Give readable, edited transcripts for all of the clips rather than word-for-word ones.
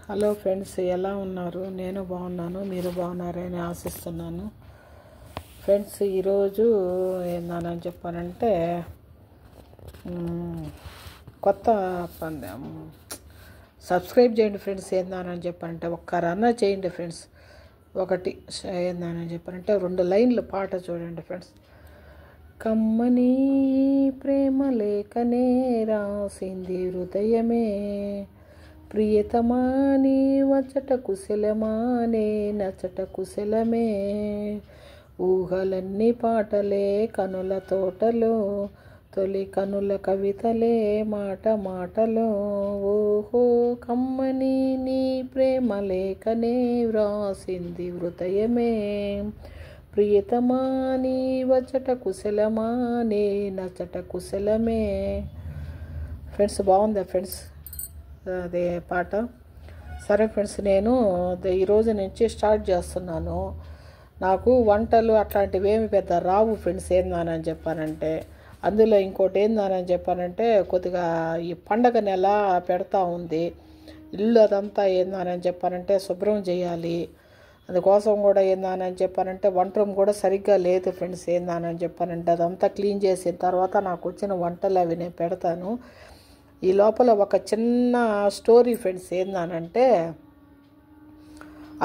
Hello friends, ఎలా ఉన్నారు? నేను బాగున్నాను, మీరు బాగున్నారని ఆశిస్తున్నాను. ఫ్రెండ్స్, ఈరోజు ఏందని చెప్పానంటే కొత్త సబ్స్క్రైబ్ చేయండి ఫ్రెండ్స్. ఏందని చెప్పానంటే ఒక్క రన్న చేయండి ఫ్రెండ్స్. ఒకటి ఏందని చెప్పానంటే 2 లైన్లు పాట చూడండి ఫ్రెండ్స్. కమ్మని ప్రేమ లేఖనే రాసింది హృదయమే, ప్రియతమా నీ వచ్చట కుశలమా నే నచ్చట కుశలమే, ఊహలన్నీ పాటలే కనుల తోటలో, తొలి కనుల కవితలే మాట మాటలో, ఓహో కమ్మని నీ ప్రేమ లేఖనే వ్రాసింది హృదయమే, ప్రియతమా నీ వచ్చట కుశలమా నే నచ్చట కుశలమే. ఫ్రెండ్స్, బాగుందా ఫ్రెండ్స్ అదే పాట? సరే ఫ్రెండ్స్, నేను ఈరోజు నుంచి స్టార్ట్ చేస్తున్నాను. నాకు వంటలు అట్లాంటివి ఏమి పెద్ద రావు ఫ్రెండ్స్. ఏందని చెప్పానంటే అందులో ఇంకోటి ఏందని చెప్పానంటే కొద్దిగా ఈ పండగ నెల పెడతా ఉంది. ఇల్లు అదంతా ఏందని చెప్పానంటే శుభ్రం చేయాలి. అందుకోసం కూడా ఏందని చెప్పానంటే వంట రూమ్ కూడా సరిగ్గా లేదు ఫ్రెండ్స్. ఏందని చెప్పానంటే అదంతా క్లీన్ చేసిన తర్వాత నాకు వచ్చిన వంటలు అవి నేను పెడతాను. ఈ లోపల ఒక చిన్న స్టోరీ ఫ్రెండ్స్. ఏందనంటే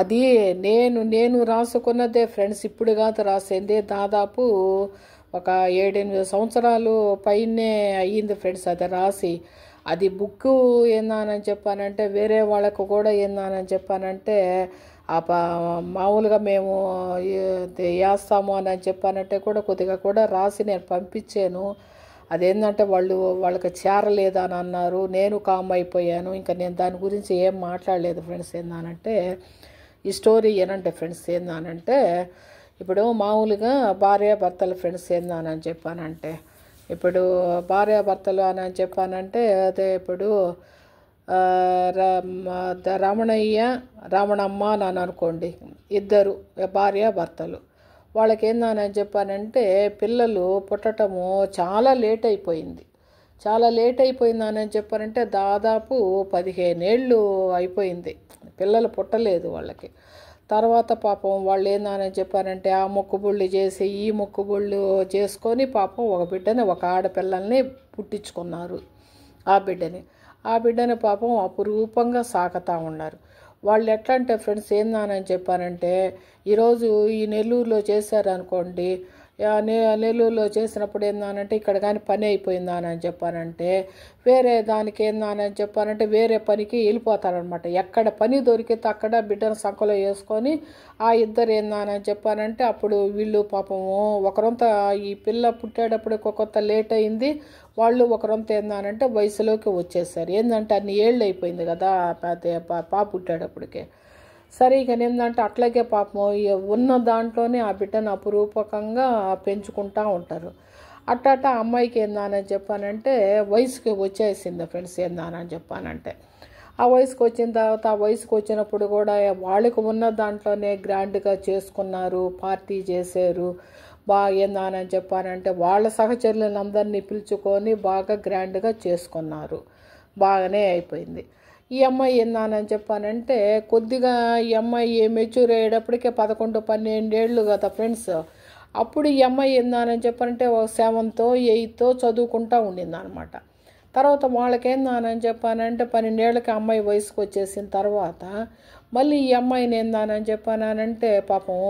అది నేను రాసుకున్నదే ఫ్రెండ్స్. ఇప్పుడు కాదు రాసింది, దాదాపు ఒక 7-8 సంవత్సరాలు పైనే అయ్యింది ఫ్రెండ్స్ అది రాసి. అది బుక్ ఏందని చెప్పానంటే వేరే వాళ్ళకు కూడా ఏందని చెప్పానంటే మామూలుగా మేము వేస్తాము అని చెప్పానంటే కొద్దిగా కూడా రాసి నేను పంపించాను. అదేంటంటే వాళ్ళకి చేరలేదు అని అన్నారు. నేను కామ్ అయిపోయాను. ఇంకా నేను దాని గురించి ఏం మాట్లాడలేదు ఫ్రెండ్స్. ఏందనంటే ఈ స్టోరీ ఏనంటే ఫ్రెండ్స్, ఏందనంటే ఇప్పుడు మామూలుగా భార్యాభర్తలు ఫ్రెండ్స్. ఏందని చెప్పానంటే ఇప్పుడు భార్యాభర్తలు అని చెప్పానంటే అదే ఇప్పుడు రమణమ్మ అని అనుకోండి, ఇద్దరు భార్యాభర్తలు. వాళ్ళకి ఏందని చెప్పానంటే పిల్లలు పుట్టటము చాలా లేట్ అయిపోయింది. అని చెప్పారంటే దాదాపు 15 ఏళ్ళు అయిపోయింది పిల్లలు పుట్టలేదు వాళ్ళకి. తర్వాత పాపం వాళ్ళు ఏందని చెప్పారంటే ఆ మొక్కుబుళ్ళు చేసి ఈ మొక్కుబుళ్ళు చేసుకొని పాపం ఒక ఆడపిల్లల్ని పుట్టించుకున్నారు. ఆ బిడ్డని పాపం అపురూపంగా సాకుతా ఉన్నారు. వాళ్ళు ఎట్లా అంటే ఫ్రెండ్స్, ఏందని చెప్పానంటే ఈరోజు ఈ నెల్లూరులో చేశారనుకోండి, నెల్లూరులో చేసినప్పుడు ఏందనంటే ఇక్కడ కానీ పని అయిపోయిందా అని చెప్పానంటే వేరే దానికి ఏందని చెప్పానంటే వేరే పనికి వెళ్ళిపోతారనమాట. ఎక్కడ పని దొరికితే అక్కడ బిడ్డను సంకలో వేసుకొని ఆ ఇద్దరు ఏందని చెప్పానంటే అప్పుడు వీళ్ళు పాపము ఒకరంతా ఈ పిల్ల పుట్టేటప్పుడు కొంత లేట్ అయింది. వాళ్ళు ఒకరంతా ఏందనంటే వయసులోకి వచ్చేసారు. ఏంటంటే అన్ని ఏళ్ళు అయిపోయింది కదా పాప పుట్టేటప్పటికే. సరే ఇక ఏంటంటే అట్లాగే పాపం ఉన్న దాంట్లోనే ఆ బిడ్డను అపురూపకంగా పెంచుకుంటూ ఉంటారు. అట్ట అమ్మాయికి ఏందని చెప్పానంటే వయసుకి వచ్చేసింది ఫ్రెండ్స్. ఏందని చెప్పానంటే ఆ వయసుకు వచ్చిన తర్వాత ఆ వయసుకు వచ్చినప్పుడు కూడా వాళ్ళకి ఉన్న దాంట్లోనే గ్రాండ్గా చేసుకున్నారు, పార్టీ చేశారు. బాగా ఏందని చెప్పానంటే వాళ్ళ సహచరులందరినీ పిలుచుకొని బాగా గ్రాండ్గా చేసుకున్నారు. బాగానే అయిపోయింది. ఈ అమ్మాయి ఏందని చెప్పానంటే కొద్దిగా ఈ అమ్మాయి మెచ్యూర్ అయ్యేటప్పటికే 11-12 ఏళ్ళు కదా ఫ్రెండ్స్. అప్పుడు ఈ అమ్మాయి ఏందని చెప్పానంటే 7th 8th చదువుకుంటూ ఉండిందనమాట. తర్వాత వాళ్ళకేందని చెప్పానంటే 12 ఏళ్ళకి అమ్మాయి వయసుకు వచ్చేసిన తర్వాత మళ్ళీ ఈ అమ్మాయిని ఏందని చెప్పానంటే పాపం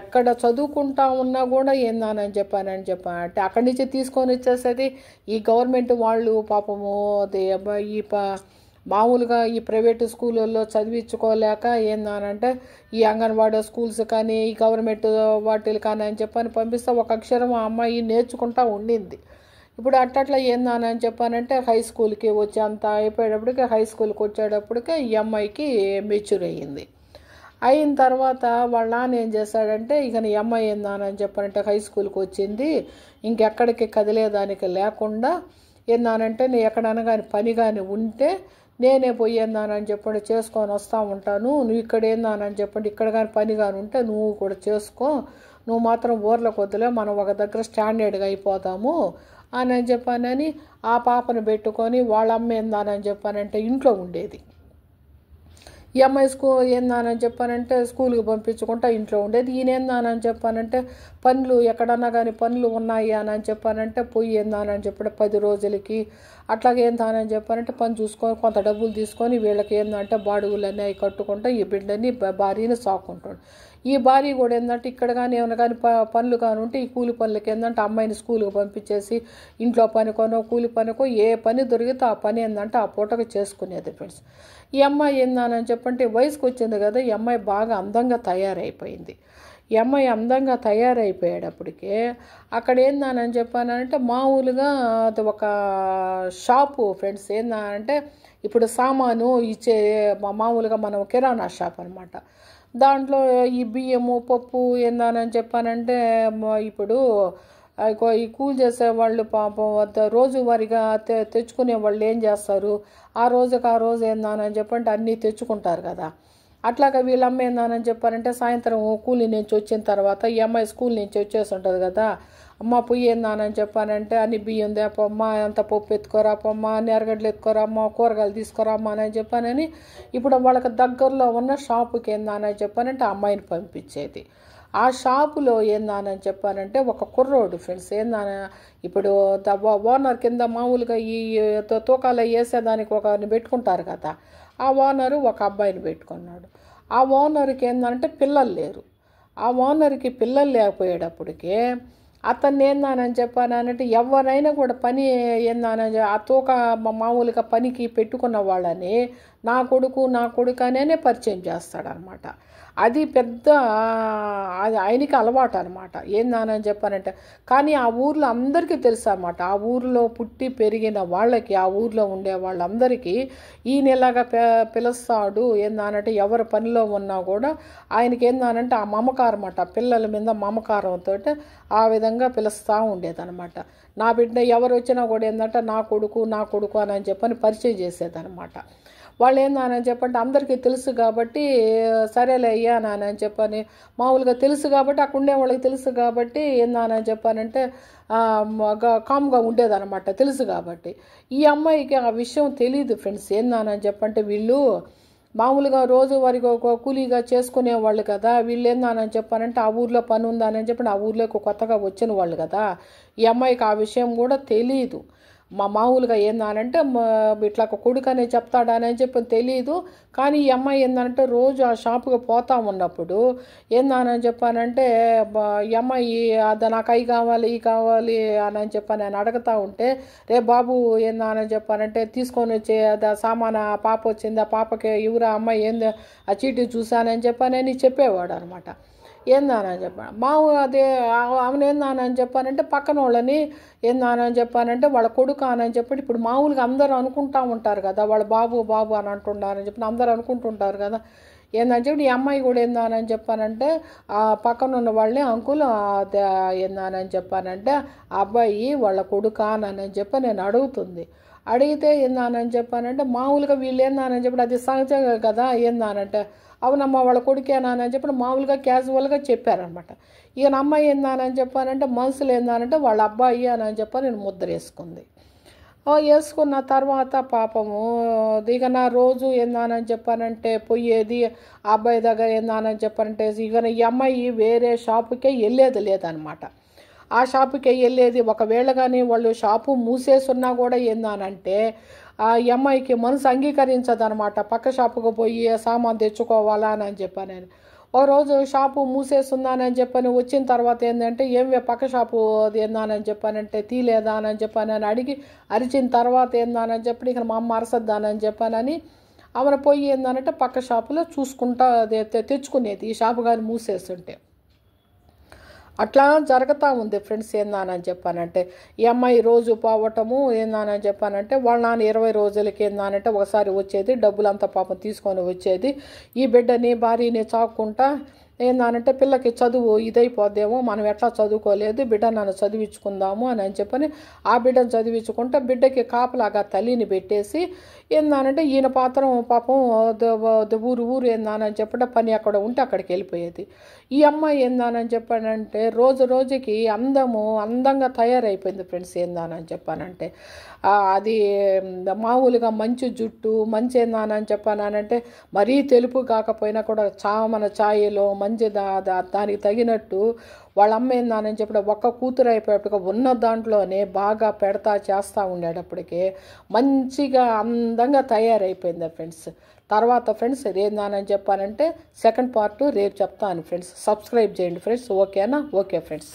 ఎక్కడ చదువుకుంటా ఉన్నా కూడా ఏందని చెప్పానంటే అక్కడి నుంచి తీసుకొని వచ్చేసేది ఈ గవర్నమెంట్ వాళ్ళు పాపము మామూలుగా ఈ ప్రైవేటు స్కూళ్ళల్లో చదివించుకోలేక ఏందనంటే ఈ అంగన్వాడీ స్కూల్స్ కానీ ఈ గవర్నమెంట్ వాటిలు కానీ అని చెప్పని పంపిస్తే ఒక అక్షరం ఆ అమ్మాయి నేర్చుకుంటూ ఉండింది. ఇప్పుడు అట్లా ఏందని చెప్పానంటే హై స్కూల్కి వచ్చేంత అయిపోయేటప్పటికి హై స్కూల్కి వచ్చేటప్పటికే ఈ అమ్మాయికి మెచ్యూర్ అయ్యింది. అయిన తర్వాత వాళ్ళ నాన్న ఏం చేశాడంటే ఇక ఈ అమ్మాయి ఏందని చెప్పానంటే హై స్కూల్కి వచ్చింది, ఇంకెక్కడికి కదిలేదానికి లేకుండా ఏందనంటే నేను ఎక్కడైనా కానీ పని కానీ ఉంటే నేనే పోయేందానని చెప్పండి చేసుకొని వస్తూ ఉంటాను. నువ్వు ఇక్కడ ఏందానని చెప్పండి ఇక్కడ కానీ పని కానీ ఉంటే నువ్వు కూడా చేసుకో, నువ్వు మాత్రం ఊర్లోకి వద్దులే, మనం ఒక దగ్గర స్టాండర్డ్గా అయిపోతాము అని చెప్పానని ఆ పాపను పెట్టుకొని వాళ్ళ అమ్మ ఏందానని చెప్పానంటే ఇంట్లో ఉండేది. ఈ అమ్మాయి ఏందానని చెప్పానంటే స్కూల్కి పంపించకుండా ఇంట్లో ఉండేది. ఈయనేందానని చెప్పానంటే పనులు ఎక్కడన్నా కానీ పనులు ఉన్నాయి అని చెప్పానంటే పోయి ఏందానని చెప్పాడు 10 రోజులకి అట్లాగే ఏందానని చెప్పానంటే పని చూసుకొని కొంత డబ్బులు తీసుకొని వీళ్ళకి ఏందంటే బాడుగులన్నీ అవి కట్టుకుంటా ఈ బిడ్డని భార్యని సాకుంటాడు. ఈ భార్య కూడా ఏంటంటే ఇక్కడ కానీ ఏమైనా కానీ పనులు కానీ ఉంటే ఈ కూలి పనులకి ఏంటంటే అమ్మాయిని స్కూల్కి పంపించేసి ఇంట్లో పనికొనో కూలి పనికో ఏ పని దొరికితే ఆ పని ఏంటంటే ఆ పూటకు చేసుకునేది ఫ్రెండ్స్. ఈ అమ్మాయి ఏందని చెప్పంటే వయసుకు వచ్చింది కదా, ఈ అమ్మాయి బాగా అందంగా తయారైపోయింది. ఈ అమ్మాయి అందంగా తయారైపోయేటప్పటికే అక్కడ ఏందని చెప్పానంటే మామూలుగా అది ఒక షాపు ఫ్రెండ్స్. ఏందంటే ఇప్పుడు సామాను ఇచ్చే మామూలుగా మనం కిరాణా షాప్ అనమాట. దాంట్లో ఈ బియ్యము పప్పు ఏందని చెప్పానంటే ఇప్పుడు ఈ కూలి చేసే వాళ్ళు పాపం రోజువారీగా తెచ్చుకునే వాళ్ళు ఏం చేస్తారు, ఆ రోజు ఏందని చెప్పంటే అన్నీ తెచ్చుకుంటారు కదా. అట్లాగా వీళ్ళమ్మ ఏందని చెప్పారంటే సాయంత్రం కూలి నుంచి వచ్చిన తర్వాత ఈ అమ్మాయి స్కూల్ నుంచి వచ్చేసి ఉంటుంది కదా, అమ్మ పొయ్యి ఏందని చెప్పానంటే అన్ని బియ్యం దేపమ్మ, అంత పప్పు ఎత్తుకోరా అమ్మ, అన్ని ఎరగడ్డలు ఎత్తుకోరా అమ్మ, కూరగాయలు తీసుకురా అమ్మ అని చెప్పానని ఇప్పుడు వాళ్ళకి దగ్గరలో ఉన్న షాపుకి ఏందని చెప్పానంటే ఆ అమ్మాయిని పంపించేది. ఆ షాపులో ఏందని చెప్పానంటే ఒక కుర్రోడు ఫ్రెండ్స్. ఏందని ఇప్పుడు ఓనర్ కింద మామూలుగా ఈ తూకాలు వేసేదానికి ఒకరిని పెట్టుకుంటారు కదా, ఆ ఓనరు ఒక అబ్బాయిని పెట్టుకున్నాడు. ఆ ఓనర్కి ఏంటంటే పిల్లలు లేరు. ఆ ఓనర్కి పిల్లలు లేకపోయేటప్పటికే అతన్ని ఏందని చెప్పానంటే ఎవరైనా కూడా పని ఏందని ఆ తూక మామూలుగా పనికి పెట్టుకున్న వాళ్ళని నా కొడుకు అనే పరిచయం చేస్తాడనమాట. అది పెద్ద అది ఆయనకి అలవాటు అనమాట. ఏందని చెప్పానంటే కానీ ఆ ఊర్లో అందరికీ తెలుసు అన్నమాట. ఆ ఊర్లో పుట్టి పెరిగిన వాళ్ళకి, ఆ ఊర్లో ఉండే వాళ్ళందరికీ ఈయనలాగా పిలుస్తాడు ఏందనంటే ఎవరి పనిలో ఉన్నా కూడా ఆయనకి ఏందనంటే ఆ మమకారం అన్నమాట, పిల్లల మీద మమకారంతో ఆ విధంగా పిలుస్తూ ఉండేదన్నమాట. నా బిడ్డ ఎవరు వచ్చినా కూడా ఏంటంటే నా కొడుకు అని చెప్పని పరిచయం చేసేదనమాట. వాళ్ళు ఏందని చెప్పంటే అందరికీ తెలుసు కాబట్టి సరేలే అయ్యా అని చెప్పని మామూలుగా తెలుసు కాబట్టి అక్కడ ఉండే వాళ్ళకి తెలుసు కాబట్టి ఏందని చెప్పానంటే కామ్గా ఉండేదన్నమాట, తెలుసు కాబట్టి. ఈ అమ్మాయికి ఆ విషయం తెలియదు ఫ్రెండ్స్. ఏందని చెప్పంటే వీళ్ళు మామూలుగా రోజువారీగా కూలీగా చేసుకునే వాళ్ళు కదా, వీళ్ళు ఏందని చెప్పానంటే ఆ ఊర్లో పని ఉందని చెప్పి ఆ ఊర్లోకి కొత్తగా వచ్చిన వాళ్ళు కదా. ఈ అమ్మాయికి ఆ విషయం కూడా తెలియదు. మామూలుగా ఏందనంటే ఇట్లా కొడుకు అనే చెప్తాడని చెప్పి తెలియదు. కానీ ఈ అమ్మాయి ఏంటంటే రోజు ఆ షాపుకి పోతా ఉన్నప్పుడు ఏందని చెప్పానంటే ఈ అమ్మాయి అది నాకు అవి కావాలి ఈ కావాలి అని చెప్పని నేను అడుగుతూ ఉంటే రే బాబు ఏందని చెప్పానంటే తీసుకొని వచ్చే అది సామాను ఆ పాప వచ్చింది, ఆ పాపకి ఎవరా అమ్మాయి ఏంది ఆ చీటీ చూశానని చెప్పని చెప్పేవాడు అనమాట. ఏందని చెప్పాను అదే ఆమెను ఏందని చెప్పానంటే పక్కన వాళ్ళని ఏందని చెప్పానంటే వాళ్ళ కొడుకు అని చెప్పి ఇప్పుడు మామూలుగా అందరూ అనుకుంటూ ఉంటారు కదా, వాళ్ళ బాబు అని అంటున్నారని చెప్పి అందరూ అనుకుంటుంటారు కదా. ఏందని చెప్పి ఈ అమ్మాయి కూడా ఏందని చెప్పానంటే ఆ పక్కన ఉన్న వాళ్ళని అంకుల్ ఏందని చెప్పానంటే ఆ అబ్బాయి వాళ్ళ కొడుకు అని చెప్పి నేను అడుగుతుంది. అడిగితే ఏందని చెప్పానంటే మామూలుగా వీళ్ళు ఏందని చెప్పి అది సహజంగా కదా ఏందనంటే అవునమ్మా వాళ్ళ కొడుకేనా అని చెప్పి మామూలుగా క్యాజువల్గా చెప్పారనమాట. ఇక అమ్మాయి ఏందని చెప్పానంటే మనసులో ఏందనంటే వాళ్ళ అబ్బాయి అని చెప్పి నేను ముద్ర వేసుకుంది. వేసుకున్న తర్వాత పాపము ఇక నా రోజు ఏందని చెప్పానంటే పోయేది ఆ అబ్బాయి దగ్గర ఏందని చెప్పానంటే ఇక ఈ అమ్మాయి వేరే షాపుకే వెళ్ళేది లేదనమాట. ఆ షాపుకే వెళ్ళేది ఒకవేళ కానీ వాళ్ళు షాపు మూసేసున్నా కూడా ఏందనంటే ఆ అమ్మాయికి మనసు అంగీకరించదు అనమాట. పక్క షాపుకు పోయి సామాన్ తెచ్చుకోవాలా అని చెప్పాను నేను. ఒక రోజు షాపు మూసేస్తుందని చెప్పని వచ్చిన తర్వాత ఏంటంటే పక్క షాపు ఏందని చెప్పానంటే తీలేదా అని చెప్పాను అని అడిగి అరిచిన తర్వాత ఏందని చెప్పి ఇక మా అమ్మ అరసద్దానని చెప్పానని ఆమెను పోయి ఏందనంటే పక్క షాపులో చూసుకుంటా తెచ్చుకునేది ఈ షాపు కానీ మూసేస్తుంటే. అట్లా జరుగుతూ ఉంది ఫ్రెండ్స్. ఏందని చెప్పానంటే ఈ అమ్మాయి రోజు పోవటము ఏందని చెప్పానంటే వాళ్ళ నాన్న 20 రోజులకి ఏందనంటే ఒకసారి వచ్చేది, డబ్బులంతా పాపం తీసుకొని వచ్చేది. ఈ బిడ్డని భార్యని చాక్కుంటా ఏందనంటే పిల్లకి చదువు ఇదైపోద్దేమో, మనం ఎట్లా చదువుకోలేదు, బిడ్డ నన్ను చదివించుకుందాము అని చెప్పని ఆ బిడ్డను చదివించుకుంటే బిడ్డకి కాపలాగా తల్లిని పెట్టేసి ఏందనంటే ఈయన పాత్రం పాపం ఊరు ఏందానని చెప్పంటే పని అక్కడ ఉంటే అక్కడికి వెళ్ళిపోయేది. ఈ అమ్మాయి ఏందానని చెప్పానంటే రోజు రోజుకి అందంగా తయారైపోయింది ఫ్రెండ్స్. ఏందానని చెప్పానంటే అది మామూలుగా మంచి జుట్టు మంచి ఏందానని చెప్పానంటే మరీ తెలుపు కాకపోయినా కూడా మన ఛాయలో మంచి దానికి తగినట్టు వాళ్ళ అమ్మ ఏందానని చెప్పి ఒక్క కూతురు అయిపోయేప్పటికి ఉన్న దాంట్లోనే బాగా పెడతా చేస్తూ ఉండేటప్పటికి మంచిగా అందంగా తయారైపోయింది ఫ్రెండ్స్. తర్వాత ఫ్రెండ్స్ ఏందానని చెప్పానంటే సెకండ్ పార్ట్ రేపు చెప్తాను ఫ్రెండ్స్. సబ్స్క్రైబ్ చేయండి ఫ్రెండ్స్. ఓకేనా? Okay friends.